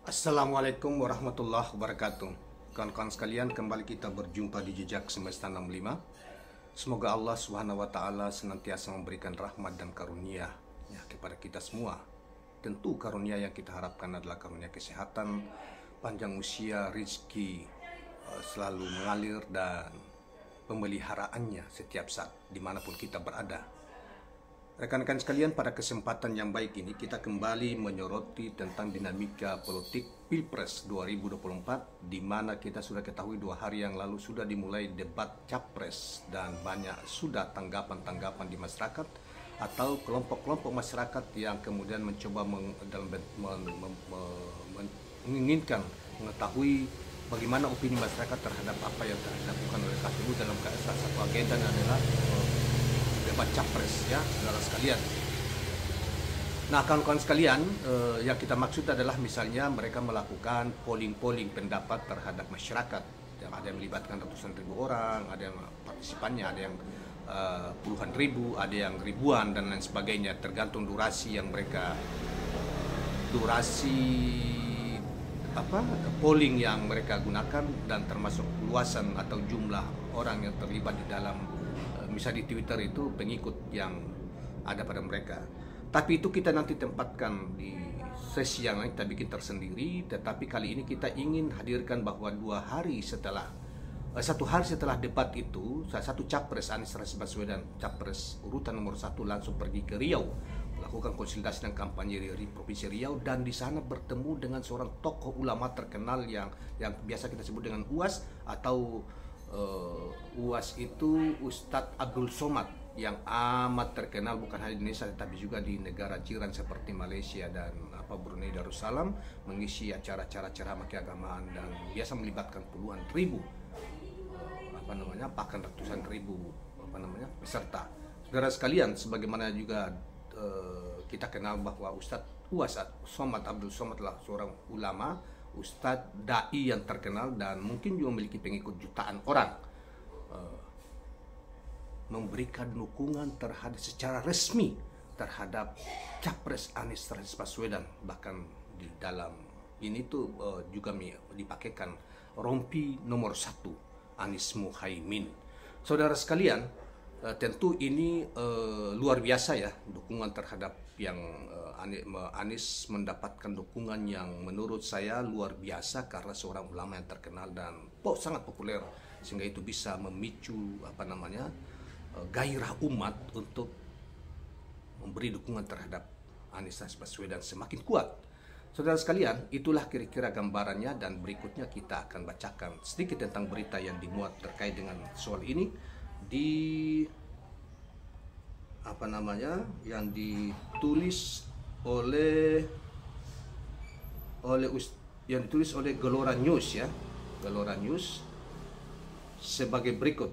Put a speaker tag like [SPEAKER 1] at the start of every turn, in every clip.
[SPEAKER 1] Assalamualaikum warahmatullahi wabarakatuh. Kawan-kawan sekalian, kembali kita berjumpa di Jejak Semesta 65. Semoga Allah Subhanahu wa taala senantiasa memberikan rahmat dan karunia ya kepada kita semua. Tentu karunia yang kita harapkan adalah karunia kesehatan, panjang usia, rizki selalu mengalir dan pemeliharaannya setiap saat dimanapun kita berada. Rekan-rekan sekalian, pada kesempatan yang baik ini kita kembali menyoroti tentang dinamika politik Pilpres 2024, di mana kita sudah ketahui 2 hari yang lalu sudah dimulai debat capres dan banyak sudah tanggapan-tanggapan di masyarakat atau kelompok-kelompok masyarakat yang kemudian mencoba menginginkan mengetahui bagaimana opini masyarakat terhadap apa yang dilakukan oleh KPU dalam salah satu agenda adalah debat capres ya, saudara sekalian. Nah, kawan-kawan sekalian, yang kita maksud adalah misalnya mereka melakukan polling pendapat terhadap masyarakat. Yang ada yang melibatkan ratusan ribu orang, ada yang partisipannya, ada yang puluhan ribu, ada yang ribuan dan lain sebagainya, tergantung durasi yang mereka polling yang mereka gunakan dan termasuk luasan atau jumlah orang yang terlibat di dalam misalnya di Twitter itu pengikut yang ada pada mereka. Tapi itu kita nanti tempatkan di sesi yang lain, kita bikin tersendiri. Tetapi kali ini kita ingin hadirkan bahwa 2 hari setelah 1 hari setelah debat itu, salah satu capres Anies Rashid Baswedan, capres urutan nomor 1, langsung pergi ke Riau melakukan konsultasi dan kampanye di Provinsi Riau, dan di sana bertemu dengan seorang tokoh ulama terkenal yang biasa kita sebut dengan UAS atau UAS itu Ustadz Abdul Somad, yang amat terkenal bukan hanya di Indonesia tetapi juga di negara jiran seperti Malaysia dan Brunei Darussalam, mengisi acara-acara ceramah keagamaan dan biasa melibatkan puluhan ribu bahkan ratusan ribu peserta. Saudara sekalian, sebagaimana juga kita kenal bahwa Ustadz UAS Somad Abdul Somad adalah seorang ulama, Ustadz Dai yang terkenal dan mungkin juga memiliki pengikut jutaan orang, memberikan dukungan terhadap secara resmi terhadap capres Anies Rashid Baswedan. Bahkan di dalam ini tuh juga dipakaikan rompi nomor 1 Anies Muhaimin. Saudara sekalian, tentu ini luar biasa ya, dukungan terhadap yang Anies mendapatkan dukungan yang menurut saya luar biasa karena seorang ulama yang terkenal dan sangat populer, sehingga itu bisa memicu gairah umat untuk memberi dukungan terhadap Anies Rashid Baswedan semakin kuat. Saudara sekalian, itulah kira-kira gambarannya, dan berikutnya kita akan bacakan sedikit tentang berita yang dimuat terkait dengan soal ini di yang ditulis oleh Gelora News ya. Gelora News sebagai berikut.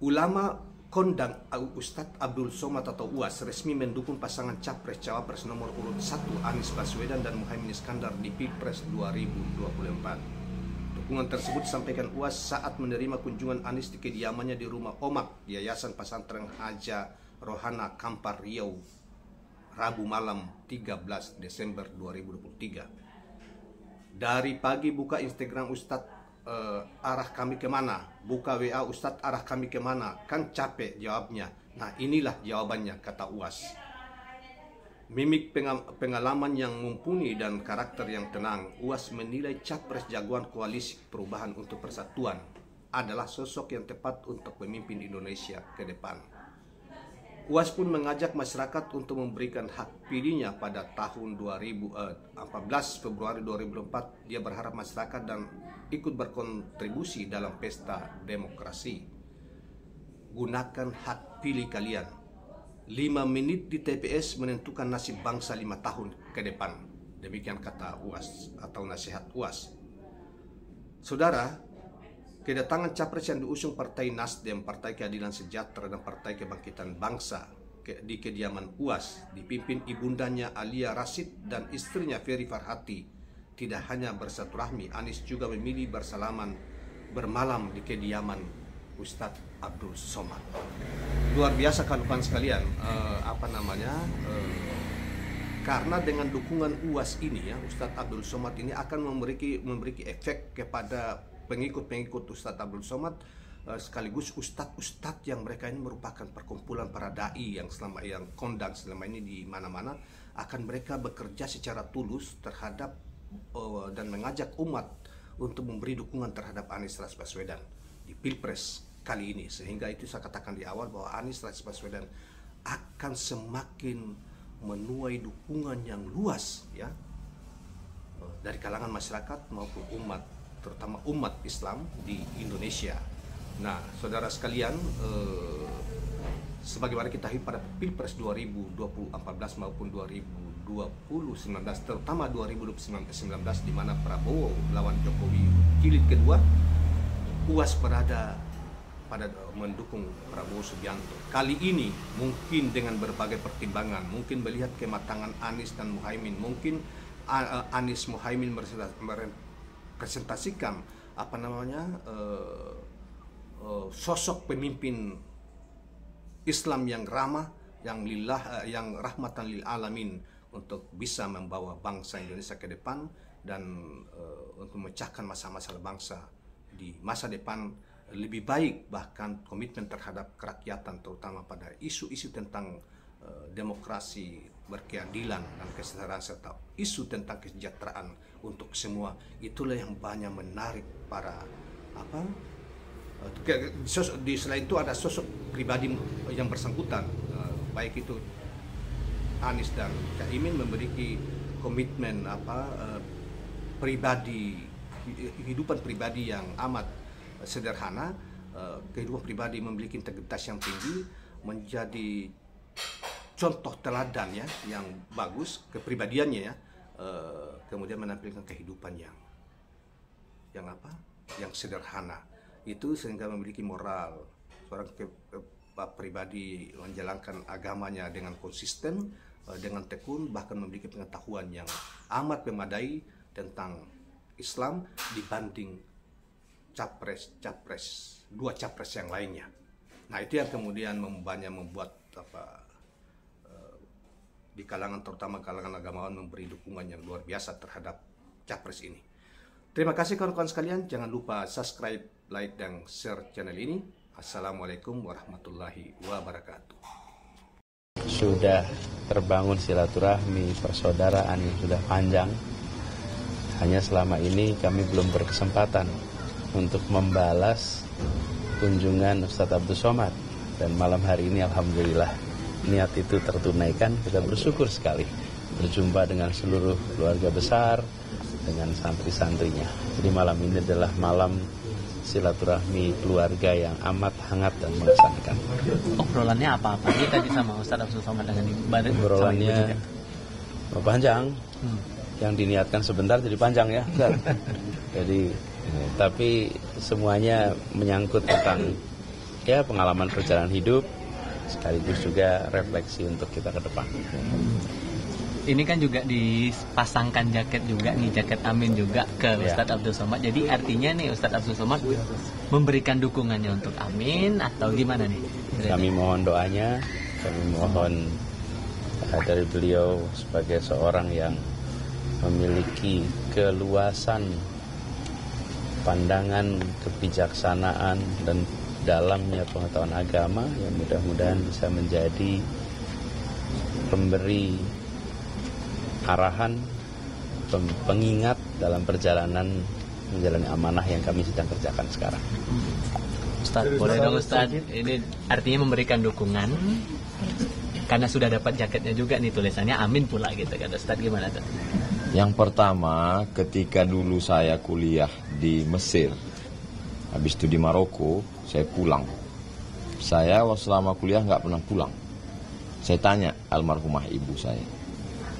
[SPEAKER 1] Ulama kondang Ustadz Abdul Somad atau UAS resmi mendukung pasangan capres cawapres nomor urut 1 Anies Baswedan dan Muhaimin Iskandar di Pilpres 2024. Dukungan tersebut disampaikan UAS saat menerima kunjungan Anies di kediamannya di Rumah Omak, Yayasan Pesantren Haja Rohana Kampar Riau, Rabu malam 13 Desember 2023. Dari pagi buka Instagram Ustadz, arah kami kemana? Buka WA Ustadz, arah kami kemana? Kan capek jawabnya. Nah, inilah jawabannya, kata UAS. Mimik pengalaman yang mumpuni dan karakter yang tenang, UAS menilai capres jagoan koalisi perubahan untuk persatuan adalah sosok yang tepat untuk memimpin Indonesia ke depan. UAS pun mengajak masyarakat untuk memberikan hak pilihnya pada tahun 14 Februari 2004. Dia berharap masyarakat dan ikut berkontribusi dalam pesta demokrasi. Gunakan hak pilih kalian. 5 menit di TPS menentukan nasib bangsa 5 tahun ke depan. Demikian kata UAS atau nasihat UAS. Saudara, kedatangan capres yang diusung Partai Nasdem, Partai Keadilan Sejahtera dan Partai Kebangkitan Bangsa di kediaman UAS dipimpin ibundanya Alia Rashid dan istrinya Ferry Farhati tidak hanya bersilaturahmi, Anies juga memilih bermalam di kediaman Ustadz Abdul Somad. Luar biasa kawan-kawan sekalian, Karena dengan dukungan UAS ini ya, Ustadz Abdul Somad ini akan memberi efek kepada pengikut-pengikut Ustadz Abdul Somad, sekaligus ustadz-ustadz yang mereka ini merupakan perkumpulan para dai yang kondang selama ini di mana-mana, akan mereka bekerja secara tulus terhadap dan mengajak umat untuk memberi dukungan terhadap Anies Rashid Baswedan di Pilpres kali ini. Sehingga itu saya katakan di awal bahwa Anies Rashid Baswedan akan semakin menuai dukungan yang luas ya, dari kalangan masyarakat maupun umat, terutama umat Islam di Indonesia. Nah, saudara sekalian, sebagaimana kita tahu pada Pilpres 2014 maupun 2019, terutama 2019 di mana Prabowo melawan Jokowi jilid kedua, UAS berada pada mendukung Prabowo Subianto. Kali ini mungkin dengan berbagai pertimbangan, mungkin melihat kematangan Anies dan Muhaimin, mungkin Anies Muhaimin merepresentasikan sosok pemimpin Islam yang ramah, yang rahmatan lil alamin, untuk bisa membawa bangsa Indonesia ke depan dan untuk memecahkan masalah-masalah bangsa di masa depan lebih baik, bahkan komitmen terhadap kerakyatan, terutama pada isu-isu tentang demokrasi, berkeadilan dan kesetaraan, serta isu tentang kesejahteraan untuk semua. Itulah yang banyak menarik para selain itu ada sosok pribadi yang bersangkutan, baik itu Anies dan Caimin memiliki komitmen kehidupan pribadi yang amat sederhana, kehidupan pribadi memiliki integritas yang tinggi, menjadi contoh teladan ya yang bagus kepribadiannya ya, kemudian menampilkan kehidupan yang sederhana itu, sehingga memiliki moral. Seorang pribadi menjalankan agamanya dengan konsisten, dengan tekun, bahkan memiliki pengetahuan yang amat memadai tentang Islam dibanding dua capres yang lainnya. Nah, itu yang kemudian membuat di kalangan, terutama kalangan agamawan, memberi dukungan yang luar biasa terhadap capres ini. Terima kasih kawan-kawan sekalian, jangan lupa subscribe, like, dan share channel ini. Assalamualaikum warahmatullahi wabarakatuh.
[SPEAKER 2] Sudah terbangun silaturahmi persaudaraan yang sudah panjang, hanya selama ini kami belum berkesempatan untuk membalas kunjungan Ustadz Abdul Somad, dan malam hari ini alhamdulillah niat itu tertunaikan. Kita bersyukur sekali berjumpa dengan seluruh keluarga besar, dengan santri-santrinya. Jadi malam ini adalah malam silaturahmi keluarga yang amat hangat dan mengesankan.
[SPEAKER 3] Obrolannya apa-apa ini tadi sama Ustadz Abdul Somad dengan Ibu?
[SPEAKER 2] Obrolannya panjang, yang diniatkan sebentar jadi panjang ya. Jadi tapi semuanya menyangkut tentang ya pengalaman perjalanan hidup, sekaligus juga refleksi untuk kita ke depan.
[SPEAKER 3] Ini kan juga dipasangkan jaket juga nih, jaket Amin juga ke Ustadz Abdul Somad. Jadi artinya nih Ustadz Abdul Somad memberikan dukungannya untuk Amin atau gimana nih?
[SPEAKER 2] Kami mohon doanya, kami mohon dari beliau sebagai seorang yang memiliki keluasan pandangan, kebijaksanaan, dan dalamnya pengetahuan agama, yang mudah-mudahan bisa menjadi pemberi arahan, pengingat dalam perjalanan menjalani amanah yang kami sedang kerjakan sekarang.
[SPEAKER 3] Ustadz, boleh dong Ustadz, ini artinya memberikan dukungan karena sudah dapat jaketnya juga nih, tulisannya Amin pula gitu kan Ustadz, gimana tuh?
[SPEAKER 4] Yang pertama, ketika dulu saya kuliah di Mesir, habis itu di Maroko, saya pulang. Saya selama kuliah nggak pernah pulang. Saya tanya almarhumah ibu saya,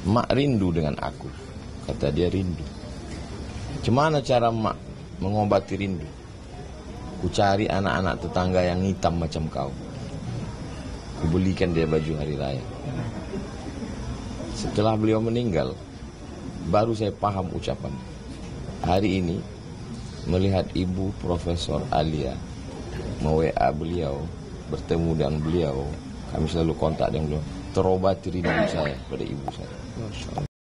[SPEAKER 4] "Mak rindu dengan aku?" Kata dia, "Rindu." "Gimana cara mak mengobati rindu?" "Ku cari anak-anak tetangga yang hitam macam kau. Ku belikan dia baju hari raya." Setelah beliau meninggal, baru saya paham ucapan. Hari ini melihat ibu Profesor Alia, me-WA beliau, bertemu dengan beliau, kami selalu kontak dengan beliau. terobati rindu saya pada ibu saya.